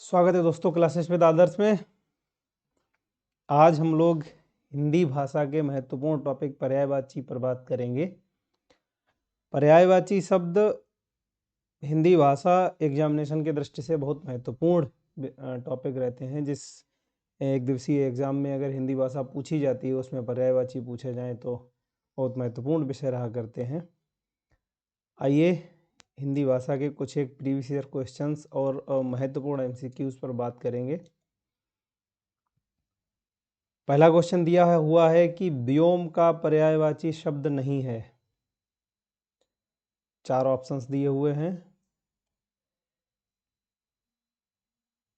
स्वागत है दोस्तों क्लासेस विद आदर्श में। आज हम लोग हिंदी भाषा के महत्वपूर्ण टॉपिक पर्यायवाची पर बात करेंगे। पर्यायवाची शब्द हिंदी भाषा एग्जामिनेशन के दृष्टि से बहुत महत्वपूर्ण टॉपिक रहते हैं। जिस एक दिवसीय एग्जाम में अगर हिंदी भाषा पूछी जाती है उसमें पर्यायवाची पूछे जाएं तो बहुत महत्वपूर्ण विषय रहा करते हैं। आइए हिंदी भाषा के कुछ एक प्रीवियस ईयर क्वेश्चंस और महत्वपूर्ण एमसीक्यूज पर बात करेंगे। पहला क्वेश्चन दिया हुआ है कि व्योम का पर्यायवाची शब्द नहीं है। चार ऑप्शंस दिए हुए हैं।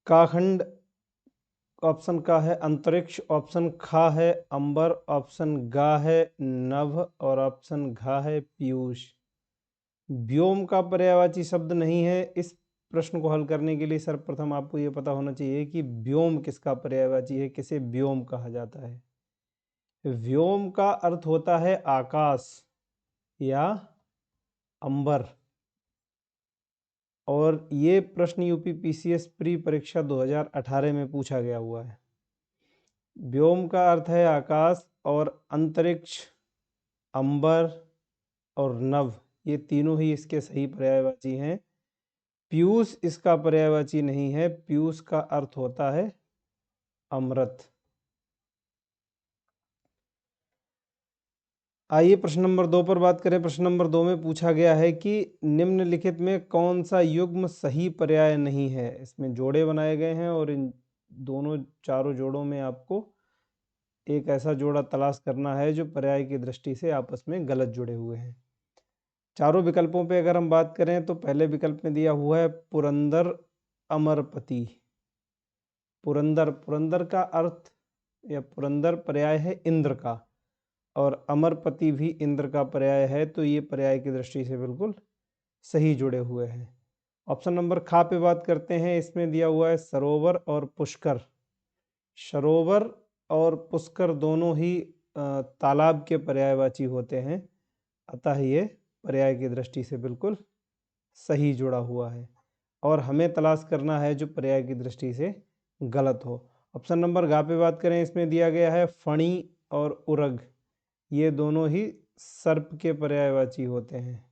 काखंड ऑप्शन का है, अंतरिक्ष ऑप्शन खा है, अंबर ऑप्शन गा है, नभ और ऑप्शन घा है पीयूष। व्योम का पर्यायवाची शब्द नहीं है। इस प्रश्न को हल करने के लिए सर्वप्रथम आपको ये पता होना चाहिए कि व्योम किसका पर्यायवाची है, किसे व्योम कहा जाता है। व्योम का अर्थ होता है आकाश या अंबर। और ये प्रश्न यूपी पीसीएस प्री परीक्षा 2018 में पूछा गया हुआ है। व्योम का अर्थ है आकाश और अंतरिक्ष, अंबर और नभ, ये तीनों ही इसके सही पर्यायवाची हैं। पीयूष इसका पर्यायवाची नहीं है। पीयूष का अर्थ होता है अमृत। आइए प्रश्न नंबर 2 पर बात करें। प्रश्न नंबर 2 में पूछा गया है कि निम्नलिखित में कौन सा युग्म सही पर्याय नहीं है। इसमें जोड़े बनाए गए हैं और इन दोनों चारों जोड़ों में आपको एक ऐसा जोड़ा तलाश करना है जो पर्याय की दृष्टि से आपस में गलत जुड़े हुए हैं। चारों विकल्पों पे अगर हम बात करें तो पहले विकल्प में दिया हुआ है पुरंदर अमरपति। पुरंदर, पुरंदर का अर्थ या पुरंदर पर्याय है इंद्र का और अमरपति भी इंद्र का पर्याय है, तो ये पर्याय की दृष्टि से बिल्कुल सही जुड़े हुए हैं। ऑप्शन नंबर खा पे बात करते हैं। इसमें दिया हुआ है सरोवर और पुष्कर। सरोवर और पुष्कर दोनों ही तालाब के पर्यायवाची होते हैं, अतः ये पर्याय की दृष्टि से बिल्कुल सही जुड़ा हुआ है और हमें तलाश करना है जो पर्याय की दृष्टि से गलत हो। ऑप्शन नंबर गा पे बात करें, इसमें दिया गया है फणी और उरग, ये दोनों ही सर्प के पर्यायवाची होते हैं।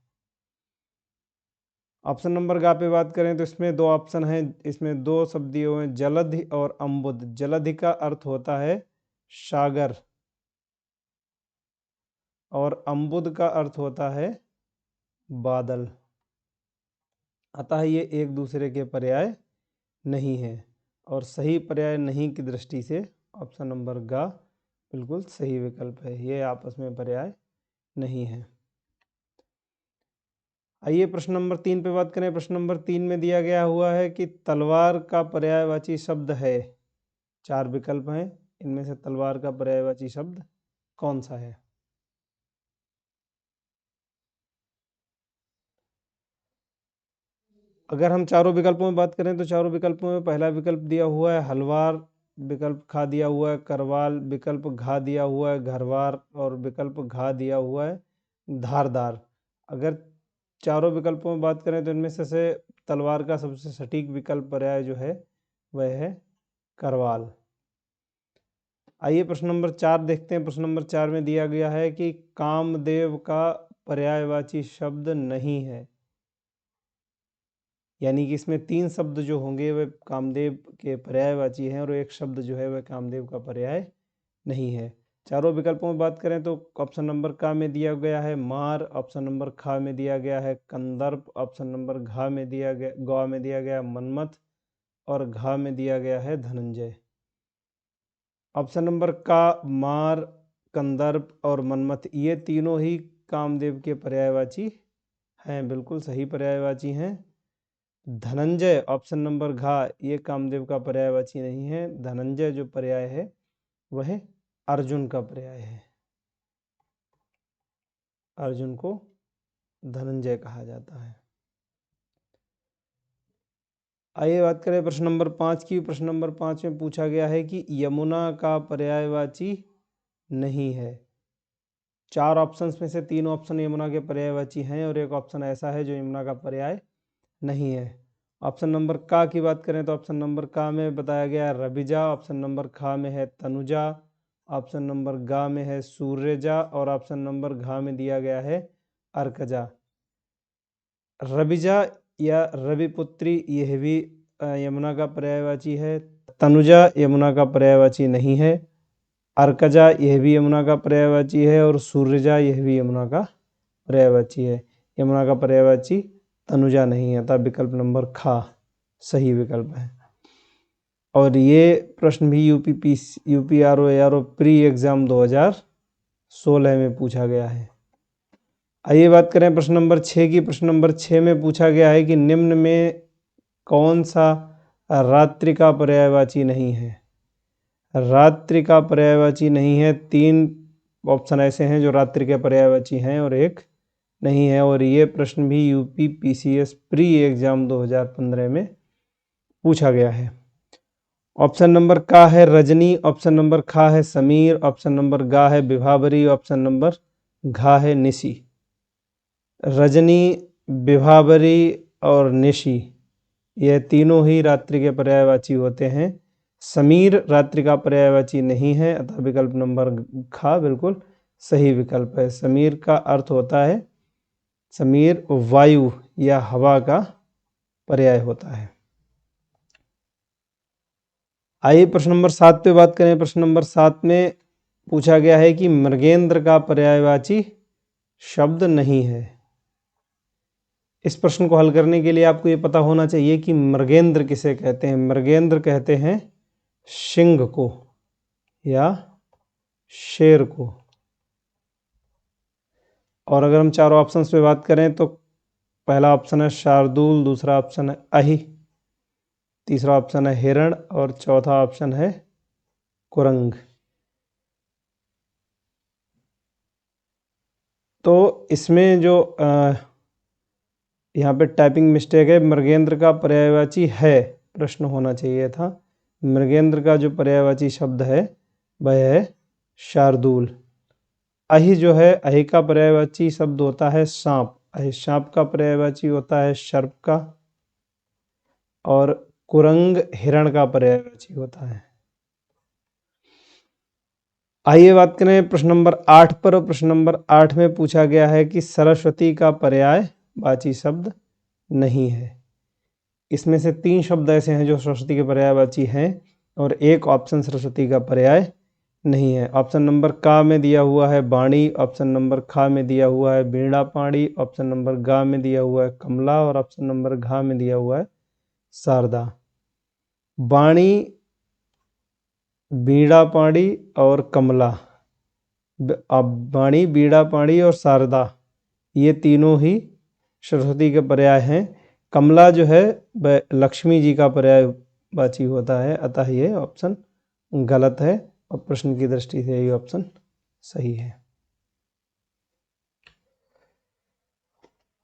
ऑप्शन नंबर गा पे बात करें तो इसमें दो ऑप्शन हैं, इसमें दो शब्द दिए हुए हैं, जलधि और अम्बुद। जलधि का अर्थ होता है सागर और अम्बुद का अर्थ होता है बादल, अतः ये एक दूसरे के पर्याय नहीं है और सही पर्याय नहीं की दृष्टि से ऑप्शन नंबर गा बिल्कुल सही विकल्प है। ये आपस में पर्याय नहीं है। आइए प्रश्न नंबर 3 पे बात करें। प्रश्न नंबर 3 में दिया गया हुआ है कि तलवार का पर्यायवाची शब्द है। चार विकल्प हैं, इनमें से तलवार का पर्यायवाची शब्द कौन सा है। अगर हम चारों विकल्पों में बात करें तो चारों विकल्पों में पहला विकल्प दिया हुआ है हलवार, विकल्प खा दिया हुआ है करवाल, विकल्प घा दिया हुआ है घरवार और विकल्प घा दिया हुआ है धारदार। अगर चारों विकल्पों में बात करें तो इनमें से तलवार का सबसे सटीक विकल्प पर्याय जो है वह है करवाल। आइए प्रश्न नंबर 4 देखते हैं। प्रश्न नंबर 4 में दिया गया है कि कामदेव का पर्यायवाची शब्द नहीं है, यानी कि इसमें तीन शब्द जो होंगे वह कामदेव के पर्यायवाची हैं और एक शब्द जो है वह कामदेव का पर्याय नहीं है। चारों विकल्पों में बात करें तो ऑप्शन नंबर का में दिया गया है मार, ऑप्शन नंबर खा में दिया गया है कंदर्प, ऑप्शन नंबर घा में दिया गया गौ में दिया गया मनमथ और घा में दिया गया है धनंजय। ऑप्शन नंबर का मार, कंदर्प और मनमथ ये तीनों ही कामदेव के पर्यायवाची हैं, बिल्कुल सही पर्यायवाची हैं। धनंजय ऑप्शन नंबर घा ये कामदेव का पर्यायवाची नहीं है। धनंजय जो पर्याय है वह अर्जुन का पर्याय है। अर्जुन को धनंजय कहा जाता है। आइए बात करें प्रश्न नंबर 5 की। प्रश्न नंबर 5 में पूछा गया है कि यमुना का पर्यायवाची नहीं है। चार ऑप्शंस में से तीन ऑप्शन यमुना के पर्यायवाची हैं और एक ऑप्शन ऐसा है जो यमुना का पर्याय नहीं है। ऑप्शन नंबर का की बात करें तो ऑप्शन नंबर का में बताया गया है रबिजा, ऑप्शन नंबर खा में है तनुजा, ऑप्शन नंबर गा में है सूर्यजा और ऑप्शन नंबर घा में दिया गया है अर्कजा। रबिजा या रविपुत्री यह भी यमुना का पर्यायवाची है। तनुजा यमुना का पर्यायवाची नहीं है। अर्कजा यह भी यमुना का पर्यायवाची है और सूर्यजा यह भी यमुना का पर्यायवाची है। यमुना का पर्यायवाची तनुजा नहीं है, अतः विकल्प नंबर खा सही विकल्प है। और ये प्रश्न भी यूपी आरओ प्री एग्जाम 2016 में पूछा गया है। आइए बात करें प्रश्न नंबर 6 की। प्रश्न नंबर 6 में पूछा गया है कि निम्न में कौन सा रात्रि का पर्यायवाची नहीं है। रात्रि का पर्यायवाची नहीं है। 3 ऑप्शन ऐसे हैं जो रात्रि के पर्यायवाची हैं और एक नहीं है। और ये प्रश्न भी यूपी पीसीएस प्री एग्जाम 2015 में पूछा गया है। ऑप्शन नंबर का है रजनी, ऑप्शन नंबर खा है समीर, ऑप्शन नंबर गा है विभावरी, ऑप्शन नंबर घा है निशी। रजनी, विभावरी और निशी यह तीनों ही रात्रि के पर्यायवाची होते हैं। समीर रात्रि का पर्यायवाची नहीं है, अतः विकल्प नंबर खा बिल्कुल सही विकल्प है। समीर का अर्थ होता है, समीर वायु या हवा का पर्याय होता है। आइए प्रश्न नंबर 7 पे बात करें। प्रश्न नंबर 7 में पूछा गया है कि मृगेंद्र का पर्यायवाची शब्द नहीं है। इस प्रश्न को हल करने के लिए आपको ये पता होना चाहिए कि मृगेंद्र किसे कहते हैं। मृगेंद्र कहते हैं सिंह को या शेर को। और अगर हम चारों ऑप्शंस पे बात करें तो पहला ऑप्शन है शार्दूल, दूसरा ऑप्शन है अहि, तीसरा ऑप्शन है हिरण और चौथा ऑप्शन है कुरंग। तो इसमें जो यहाँ पे टाइपिंग मिस्टेक है, मृगेंद्र का पर्यायवाची है प्रश्न होना चाहिए था। मृगेंद्र का जो पर्यायवाची शब्द है वह है शार्दूल। अहि जो है, अहि का पर्यायवाची शब्द होता है सांप। अहि सांप का पर्यायवाची होता है सर्प का। और कुरंग हिरण का पर्यायवाची होता है। आइए बात करें प्रश्न नंबर 8 पर। प्रश्न नंबर 8 में पूछा गया है कि सरस्वती का पर्यायवाची शब्द नहीं है। इसमें से 3 शब्द ऐसे हैं जो सरस्वती के पर्यायवाची हैं और एक ऑप्शन सरस्वती का पर्याय नहीं है। ऑप्शन नंबर का में दिया हुआ है वाणी, ऑप्शन नंबर खा में दिया हुआ है वीणा पाणी, ऑप्शन नंबर गा में दिया हुआ है कमला और ऑप्शन नंबर घा में दिया हुआ है शारदा। वाणी, वीणा पाणी और कमला, वाणी, वीणा पाणी और शारदा ये तीनों ही सरस्वती के पर्याय हैं। कमला जो है वह लक्ष्मी जी का पर्यायवाची होता है, अतः ये ऑप्शन गलत है और प्रश्न की दृष्टि से ये ऑप्शन सही है।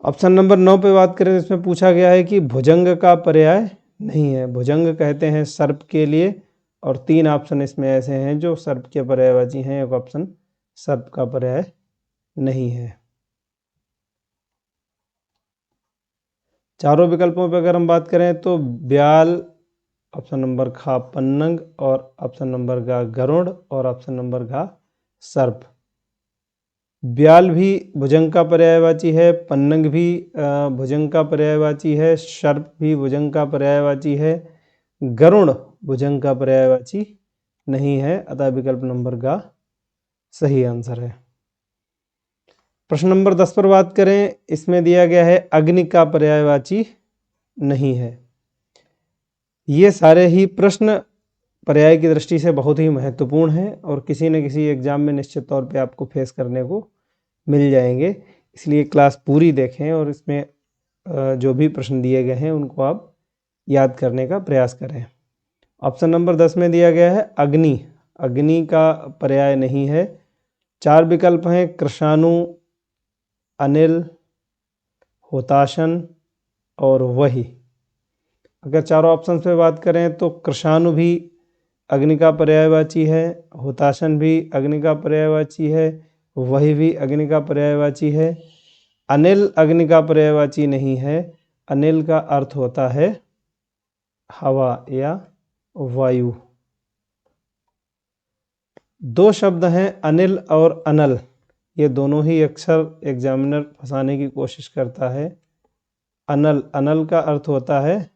ऑप्शन नंबर 9 पे बात करें, इसमें पूछा गया है कि भुजंग का पर्याय नहीं है। भुजंग कहते हैं सर्प के लिए और 3 ऑप्शन इसमें ऐसे हैं जो सर्प के पर्यायवाची हैं। एक ऑप्शन सर्प का पर्याय नहीं है। चारों विकल्पों पर अगर हम बात करें तो ब्याल, ऑप्शन नंबर खा पन्नग और ऑप्शन नंबर गा गरुड़ और ऑप्शन नंबर घा सर्प। ब्याल भी भुजंग का पर्यायवाची है, पन्नग भी भुजंग का पर्यायवाची है, सर्प भी भुजंग का पर्यायवाची है, गरुड़ भुजंग का पर्यायवाची नहीं है, अतः विकल्प नंबर गा सही आंसर है। प्रश्न नंबर 10 पर बात करें, इसमें दिया गया है अग्नि का पर्यायवाची नहीं है। ये सारे ही प्रश्न पर्याय की दृष्टि से बहुत ही महत्वपूर्ण हैं और किसी न किसी एग्जाम में निश्चित तौर पे आपको फेस करने को मिल जाएंगे। इसलिए क्लास पूरी देखें और इसमें जो भी प्रश्न दिए गए हैं उनको आप याद करने का प्रयास करें। ऑप्शन नंबर 10 में दिया गया है अग्नि। अग्नि का पर्याय नहीं है। 4 विकल्प हैं कृशाणु, अनिल, हुताशन और वही। अगर चारों ऑप्शन पे बात करें तो कृशाणु भी अग्नि का पर्यायवाची है, हुताशन भी अग्नि का पर्यायवाची है, वही भी अग्नि का पर्यायवाची है। अनिल अग्नि का पर्यायवाची नहीं है। अनिल का अर्थ होता है हवा या वायु। दो शब्द हैं अनिल और अनल, ये दोनों ही अक्सर एग्जामिनर फंसाने की कोशिश करता है। अनल, अनल का अर्थ होता है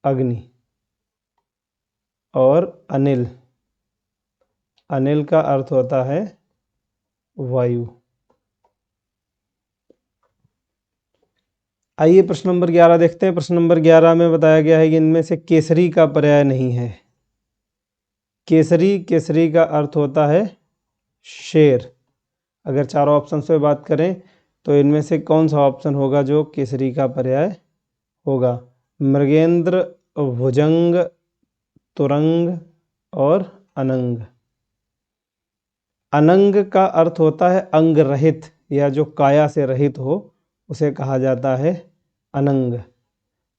अग्नि, और अनिल, अनिल का अर्थ होता है वायु। आइए प्रश्न नंबर 11 देखते हैं। प्रश्न नंबर 11 में बताया गया है कि इनमें से केसरी का पर्याय नहीं है। केसरी, केसरी का अर्थ होता है शेर। अगर चारों ऑप्शन से बात करें तो इनमें से कौन सा ऑप्शन होगा जो केसरी का पर्याय होगा? मृगेंद्र, भुजंग, तुरंग और अनंग। अनंग का अर्थ होता है अंग रहित, या जो काया से रहित हो उसे कहा जाता है अनंग।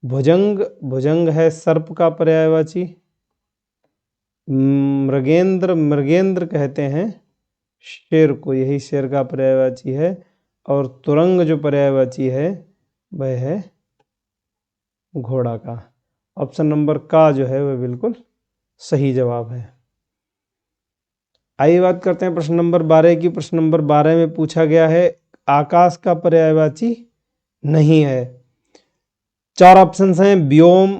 भुजंग, भुजंग है सर्प का पर्यायवाची। मृगेंद्र, मृगेंद्र कहते हैं शेर को, यही शेर का पर्यायवाची है। और तुरंग जो पर्यायवाची है वह है घोड़ा का। ऑप्शन नंबर का जो है वह बिल्कुल सही जवाब है। आइए बात करते हैं प्रश्न नंबर 12 की। प्रश्न नंबर 12 में पूछा गया है आकाश का पर्यायवाची नहीं है। चार ऑप्शंस हैं व्योम,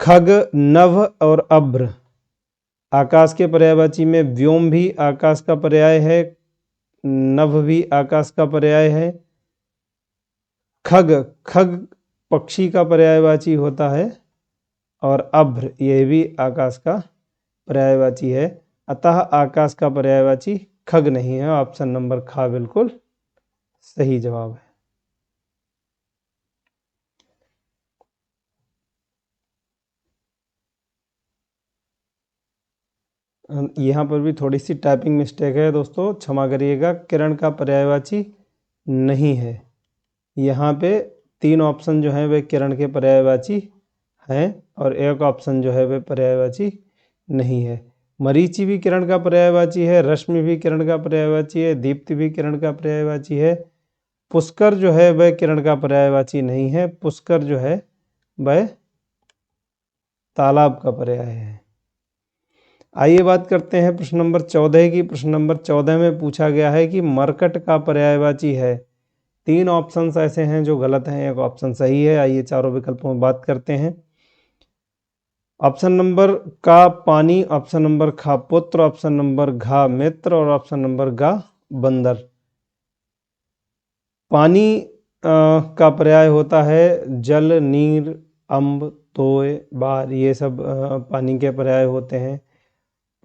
खग, नभ और अभ्र। आकाश के पर्यायवाची में व्योम भी आकाश का पर्याय है, नभ भी आकाश का पर्याय है, खग, खग पक्षी का पर्यायवाची होता है, और अभ्र यह भी आकाश का पर्यायवाची है। अतः आकाश का पर्यायवाची खग नहीं है। ऑप्शन नंबर खा बिल्कुल सही जवाब है। यहाँ पर भी थोड़ी सी टाइपिंग मिस्टेक है दोस्तों, क्षमा करिएगा। किरण का पर्यायवाची नहीं है। यहाँ पे 3 ऑप्शन जो हैं वे किरण के पर्यायवाची हैं, और एक ऑप्शन जो है वह पर्यायवाची नहीं है। मरीचि भी किरण का पर्यायवाची है, रश्मि भी किरण का पर्यायवाची है, दीप्ति भी किरण का पर्यायवाची है। पुष्कर जो है वह किरण का पर्यायवाची नहीं है। पुष्कर जो है वह तालाब का पर्याय है। आइए बात करते हैं प्रश्न नंबर 14 की। प्रश्न नंबर 14 में पूछा गया है कि मरकट का पर्यायवाची है। 3 ऑप्शंस ऐसे हैं जो गलत हैं, एक ऑप्शन सही है। आइए चारों विकल्पों में बात करते हैं। ऑप्शन नंबर का पानी, ऑप्शन नंबर खा पुत्र, ऑप्शन नंबर घा मित्र और ऑप्शन नंबर गा बंदर। पानी का पर्याय होता है जल, नीर, अम्ब, तोय, बार, ये सब पानी के पर्याय होते हैं।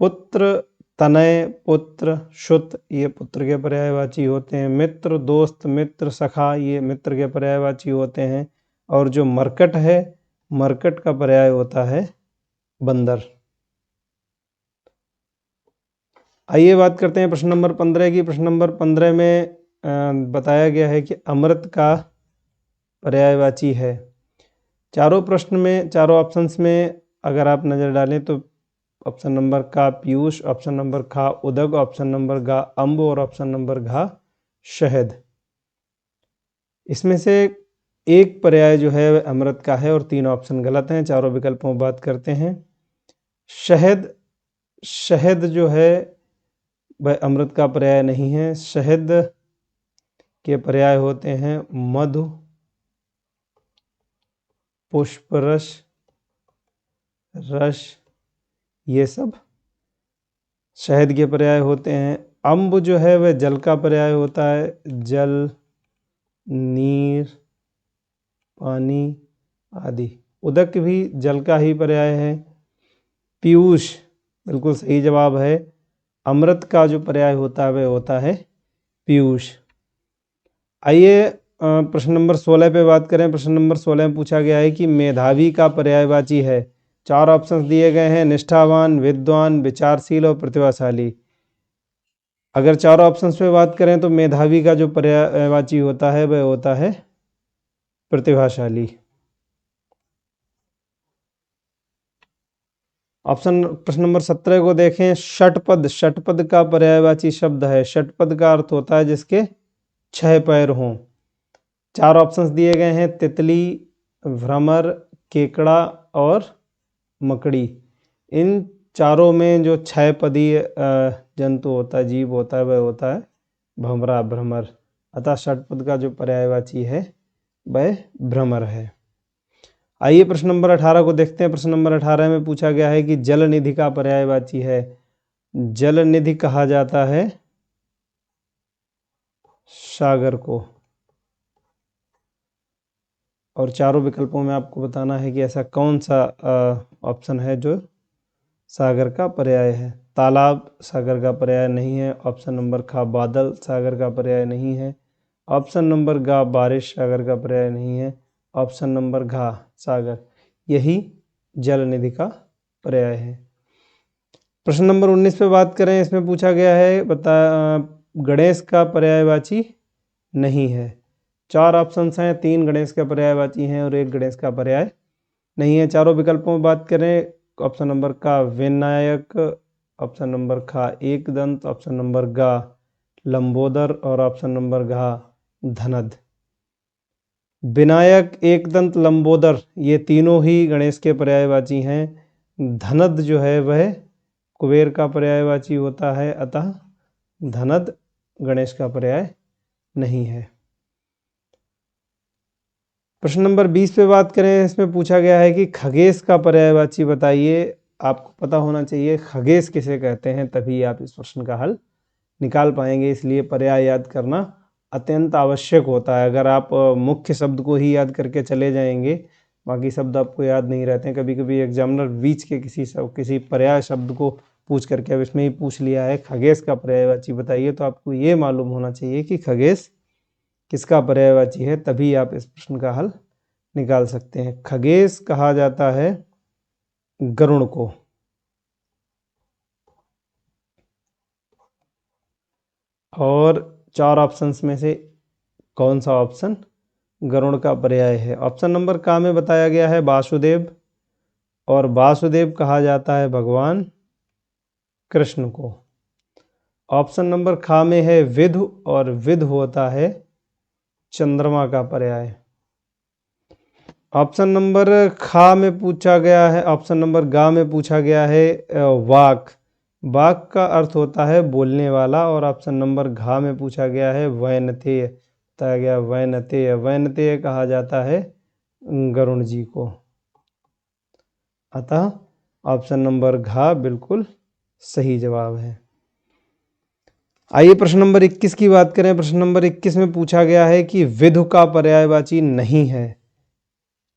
पुत्र, तनय, पुत्र, शुत, ये पुत्र के पर्यायवाची होते हैं। मित्र, दोस्त, मित्र, सखा, ये मित्र के पर्यायवाची होते हैं। और जो मरकट है, मरकट का पर्याय होता है बंदर। आइए बात करते हैं प्रश्न नंबर 15 की। प्रश्न नंबर 15 में बताया गया है कि अमृत का पर्यायवाची है। चारों प्रश्न में, चारों ऑप्शंस में अगर आप नज़र डालें तो ऑप्शन नंबर का पीयूष, ऑप्शन नंबर खा उदक, ऑप्शन नंबर गा अम्ब और ऑप्शन नंबर घा शहद। इसमें से एक पर्याय जो है वह अमृत का है और 3 ऑप्शन गलत हैं। चारों विकल्पों में बात करते हैं। शहद, शहद जो है वह अमृत का पर्याय नहीं है। शहद के पर्याय होते हैं मधु, पुष्परस, रस, ये सब शहद के पर्याय होते हैं। अम्ब जो है वह जल का पर्याय होता है, जल, नीर, पानी आदि। उदक भी जल का ही पर्याय है। पीयूष बिल्कुल सही जवाब है। अमृत का जो पर्याय होता है वह होता है पीयूष। आइए प्रश्न नंबर 16 पे बात करें। प्रश्न नंबर 16 में पूछा गया है कि मेधावी का पर्यायवाची है। 4 ऑप्शंस दिए गए हैं, निष्ठावान, विद्वान, विचारशील और प्रतिभाशाली। अगर 4 ऑप्शंस पे बात करें तो मेधावी का जो पर्यायवाची होता है वह होता है प्रतिभाशाली। प्रश्न नंबर 17 को देखें। षटपद, षटपद का पर्यायवाची शब्द है। षटपद का अर्थ होता है जिसके 6 पैर हों। 4 ऑप्शंस दिए गए हैं, तितली, भ्रमर, केकड़ा और मकड़ी। इन चारों में जो क्षयपदीय जंतु होता है, जीव होता है, वह होता है भंवरा, भ्रमर। अतः षटपद का जो पर्यायवाची है वह भ्रमर है। आइए प्रश्न नंबर 18 को देखते हैं। प्रश्न नंबर 18 में पूछा गया है कि जल निधि का पर्यायवाची है। जल निधि कहा जाता है सागर को। और चारों विकल्पों में आपको बताना है कि ऐसा कौन सा ऑप्शन है जो सागर का पर्याय है। तालाब सागर का पर्याय नहीं है। ऑप्शन नंबर ख बादल सागर का पर्याय नहीं है। ऑप्शन नंबर ग बारिश सागर का पर्याय नहीं है। ऑप्शन नंबर घ सागर, यही जल निधि का पर्याय है। प्रश्न नंबर 19 पे बात करें। इसमें पूछा गया है गणेश का पर्यायवाची नहीं है। 4 ऑप्शंस हैं, 3 गणेश का पर्यायवाची हैं और 1 गणेश का पर्याय नहीं है। चारों विकल्पों में बात करें, ऑप्शन नंबर का विनायक, ऑप्शन नंबर खा एक दंत, ऑप्शन नंबर गा लंबोदर और ऑप्शन नंबर घा धनद। विनायक, एक दंत, लंबोदर ये तीनों ही गणेश के पर्यायवाची हैं। धनद जो है वह कुबेर का पर्यायवाची होता है, अतः धनद गणेश का पर्याय नहीं है। प्रश्न नंबर 20 पे बात करें। इसमें पूछा गया है कि खगेश का पर्यायवाची बताइए। आपको पता होना चाहिए खगेश किसे कहते हैं, तभी आप इस प्रश्न का हल निकाल पाएंगे। इसलिए पर्याय याद करना अत्यंत आवश्यक होता है। अगर आप मुख्य शब्द को ही याद करके चले जाएंगे, बाकी शब्द आपको याद नहीं रहते हैं। कभी कभी एग्जामिनर बीच के किसी पर्याय शब्द को पूछ करके अब इसमें ही पूछ लिया है खगेश का पर्यायवाची बताइए, तो आपको ये मालूम होना चाहिए कि खगेश किसका पर्यायवाची है, तभी आप इस प्रश्न का हल निकाल सकते हैं। खगेश कहा जाता है गरुड़ को। और 4 ऑप्शंस में से कौन सा ऑप्शन गरुड़ का पर्याय है? ऑप्शन नंबर का में बताया गया है वासुदेव, और वासुदेव कहा जाता है भगवान कृष्ण को। ऑप्शन नंबर खा में है विधु, और विधु होता है चंद्रमा का पर्याय। ऑप्शन नंबर खा में पूछा गया है, ऑप्शन नंबर गा में पूछा गया है वाक। वाक का अर्थ होता है बोलने वाला। और ऑप्शन नंबर घा में पूछा गया है वैनतेय, बताया गया वैनतेय। वैनतेय कहा जाता है गरुण जी को। अतः ऑप्शन नंबर घा बिल्कुल सही जवाब है। आइए प्रश्न नंबर 21 की बात करें। प्रश्न नंबर 21 में पूछा गया है कि विधु का पर्यायवाची नहीं है।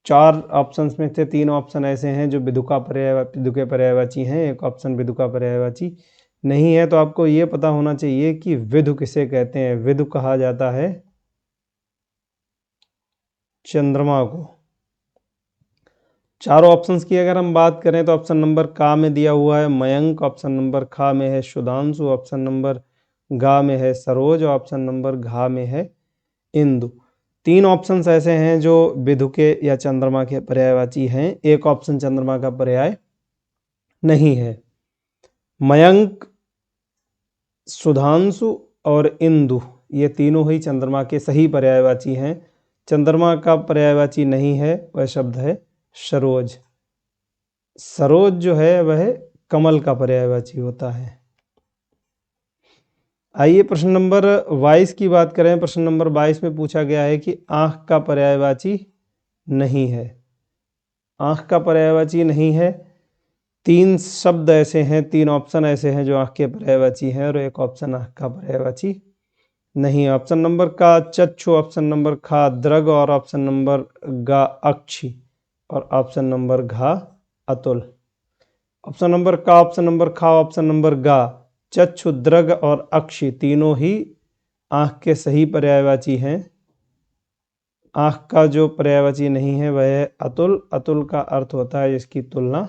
4 ऑप्शंस में से 3 ऑप्शन ऐसे हैं जो विधु के पर्यायवाची हैं, एक ऑप्शन विधु का पर्यायवाची नहीं है। तो आपको ये पता होना चाहिए कि विधु किसे कहते हैं। विधु कहा जाता है चंद्रमा को। चारों ऑप्शंस की अगर हम बात करें तो ऑप्शन नंबर का में दिया हुआ है मयंक, ऑप्शन नंबर खा में है सुधांशु, ऑप्शन नंबर गा में है सरोज, और ऑप्शन नंबर घा में है इंदु। 3 ऑप्शंस ऐसे हैं जो विधु के या चंद्रमा के पर्यायवाची हैं। एक ऑप्शन चंद्रमा का पर्याय नहीं है। मयंक, सुधांशु और इंदु ये तीनों ही चंद्रमा के सही पर्यायवाची हैं। चंद्रमा का पर्यायवाची नहीं है, वह शब्द है सरोज। सरोज जो है वह कमल का पर्यायवाची होता है। आइए प्रश्न नंबर 22 की बात करें। प्रश्न नंबर 22 में पूछा गया है कि आँख का पर्यायवाची नहीं है। आँख का पर्यायवाची नहीं है। 3 शब्द ऐसे हैं, 3 ऑप्शन ऐसे हैं जो आँख के पर्यायवाची हैं, और एक ऑप्शन आँख का पर्यायवाची नहीं है। ऑप्शन नंबर का चक्षु, ऑप्शन नंबर खा दृग, और ऑप्शन नंबर गा अक्षी, और ऑप्शन नंबर घा अतुल। ऑप्शन नंबर का, ऑप्शन नंबर खा, ऑप्शन नंबर गा, चक्षु, दृग और अक्षी तीनों ही आँख के सही पर्यायवाची हैं। आँख का जो पर्यायवाची नहीं है वह है अतुल। अतुल का अर्थ होता है जिसकी तुलना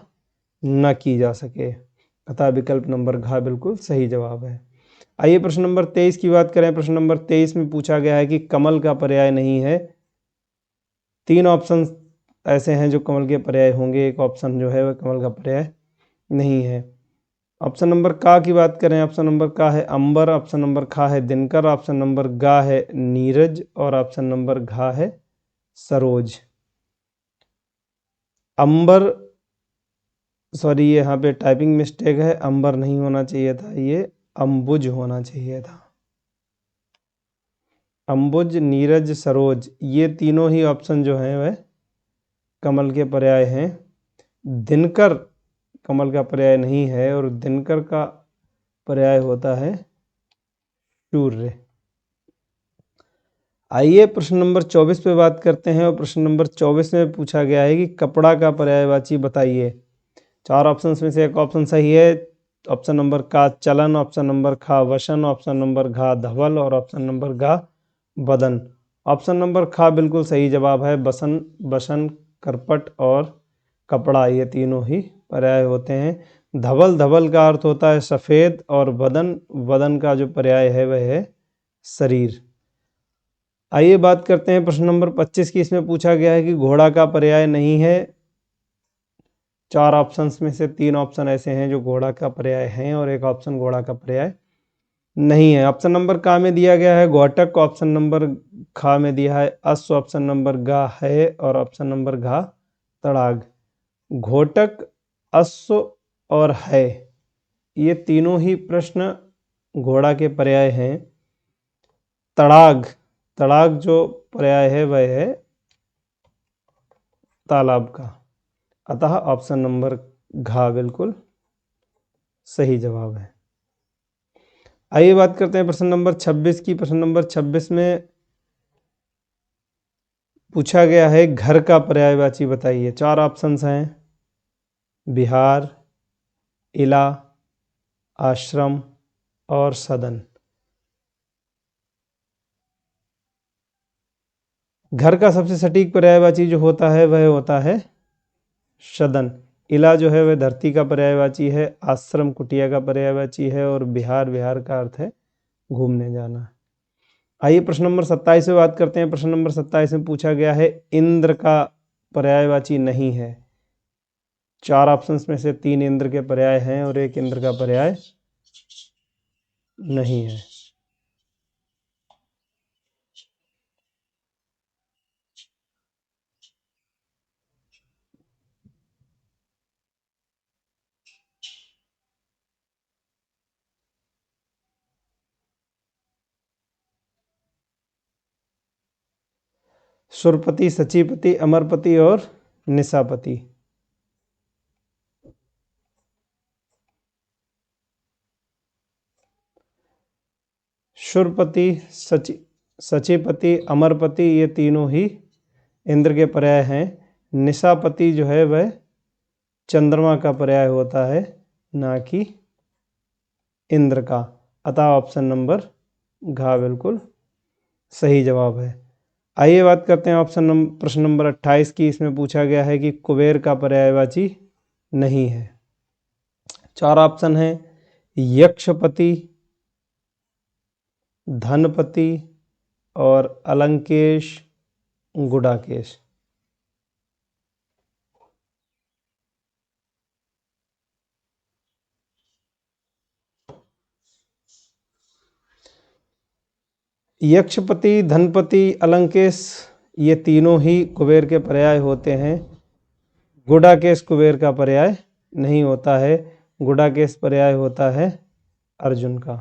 न की जा सके। अतः विकल्प नंबर घा बिल्कुल सही जवाब है। आइए प्रश्न नंबर 23 की बात करें। प्रश्न नंबर 23 में पूछा गया है कि कमल का पर्याय नहीं है। 3 ऑप्शन ऐसे हैं जो कमल के पर्याय होंगे, एक ऑप्शन जो है वह कमल का पर्याय नहीं है। ऑप्शन नंबर का की बात करें, ऑप्शन नंबर का है अंबर, ऑप्शन नंबर खा है दिनकर, ऑप्शन नंबर गा है नीरज, और ऑप्शन नंबर घा है सरोज। अंबर सॉरी, ये यहाँ पे टाइपिंग मिस्टेक है, अंबर नहीं होना चाहिए था, ये अंबुज होना चाहिए था। अंबुज, नीरज, सरोज, ये तीनों ही ऑप्शन जो हैं वह कमल के पर्याय हैं। दिनकर कमल का पर्याय नहीं है, और दिनकर का पर्याय होता है सूर्य। आइए प्रश्न नंबर 24 पे बात करते हैं, और प्रश्न नंबर 24 में पूछा गया है कि कपड़ा का पर्यायवाची बताइए। 4 ऑप्शंस में से एक ऑप्शन सही है। ऑप्शन नंबर का चलन, ऑप्शन नंबर खा वसन, ऑप्शन नंबर घा धवल, और ऑप्शन नंबर घा बदन। ऑप्शन नंबर खा बिल्कुल सही जवाब है। बसन, बसन, करपट और कपड़ा, ये तीनों ही पर्याय होते हैं। धवल, धवल का अर्थ होता है सफ़ेद, और बदन, बदन का जो पर्याय है वह है शरीर। आइए बात करते हैं प्रश्न नंबर 25 की। इसमें पूछा गया है कि घोड़ा का पर्याय नहीं है। 4 ऑप्शंस में से 3 ऑप्शन ऐसे हैं जो घोड़ा का पर्याय हैं, और एक ऑप्शन घोड़ा का पर्याय नहीं है। ऑप्शन नंबर का में दिया गया है घोटक, ऑप्शन नंबर खा में दिया है अश्व, ऑप्शन नंबर गा है, और ऑप्शन नंबर घा तड़ाग। घोटक, अश्व और है, ये तीनों ही प्रश्न घोड़ा के पर्याय हैं। तड़ाग, तड़ाग जो पर्याय है वह है तालाब का। अतः ऑप्शन नंबर घा बिल्कुल सही जवाब है। आइए बात करते हैं प्रश्न नंबर 26 की। प्रश्न नंबर 26 में पूछा गया है घर का पर्यायवाची बताइए। 4 ऑप्शंस हैं, विहार, इला, आश्रम और सदन। घर का सबसे सटीक पर्यायवाची जो होता है वह होता है सदन। इला जो है वह धरती का पर्यायवाची है, आश्रम कुटिया का पर्यायवाची है, और विहार, विहार का अर्थ है घूमने जाना। आइए प्रश्न नंबर 27 से बात करते हैं। प्रश्न नंबर 27 में पूछा गया है इंद्र का पर्यायवाची नहीं है। 4 ऑप्शंस में से 3 इंद्र के पर्याय हैं, और एक इंद्र का पर्याय नहीं है। सुरपति, सचीपति, अमरपति और निशापति। सुरपति, सचीपति, अमरपति, ये तीनों ही इंद्र के पर्याय हैं। निशापति जो है वह चंद्रमा का पर्याय होता है, ना कि इंद्र का। अतः ऑप्शन नंबर घा बिल्कुल सही जवाब है। आइए बात करते हैं प्रश्न नंबर 28 की। इसमें पूछा गया है कि कुबेर का पर्यायवाची नहीं है। 4 ऑप्शन हैं, यक्षपति, धनपति और अलंकेश, गुडाकेश। यक्षपति, धनपति, अलंकेश, ये तीनों ही कुबेर के पर्याय होते हैं। गुडाकेश कुबेर का पर्याय नहीं होता है। गुडाकेश पर्याय होता है अर्जुन का।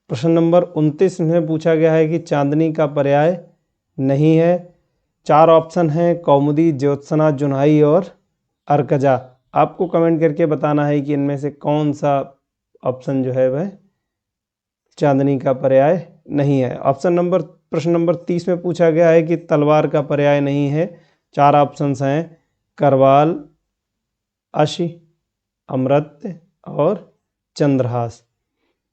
प्रश्न नंबर 29 में पूछा गया है कि चांदनी का पर्याय नहीं है। 4 ऑप्शन हैं, कौमुदी, ज्योत्सना, जुन्हाई और अर्कजा। आपको कमेंट करके बताना है कि इनमें से कौन सा ऑप्शन जो है वह चांदनी का पर्याय नहीं है। प्रश्न नंबर 30 में पूछा गया है कि तलवार का पर्याय नहीं है। 4 ऑप्शंस हैं, करवाल, अश्व, अमृत और चंद्रहास।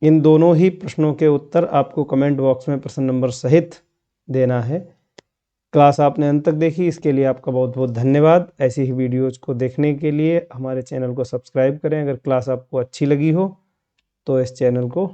इन दोनों ही प्रश्नों के उत्तर आपको कमेंट बॉक्स में प्रश्न नंबर सहित देना है। क्लास आपने अंत तक देखी, इसके लिए आपका बहुत बहुत धन्यवाद। ऐसी ही वीडियोज़ को देखने के लिए हमारे चैनल को सब्सक्राइब करें। अगर क्लास आपको अच्छी लगी हो तो इस चैनल को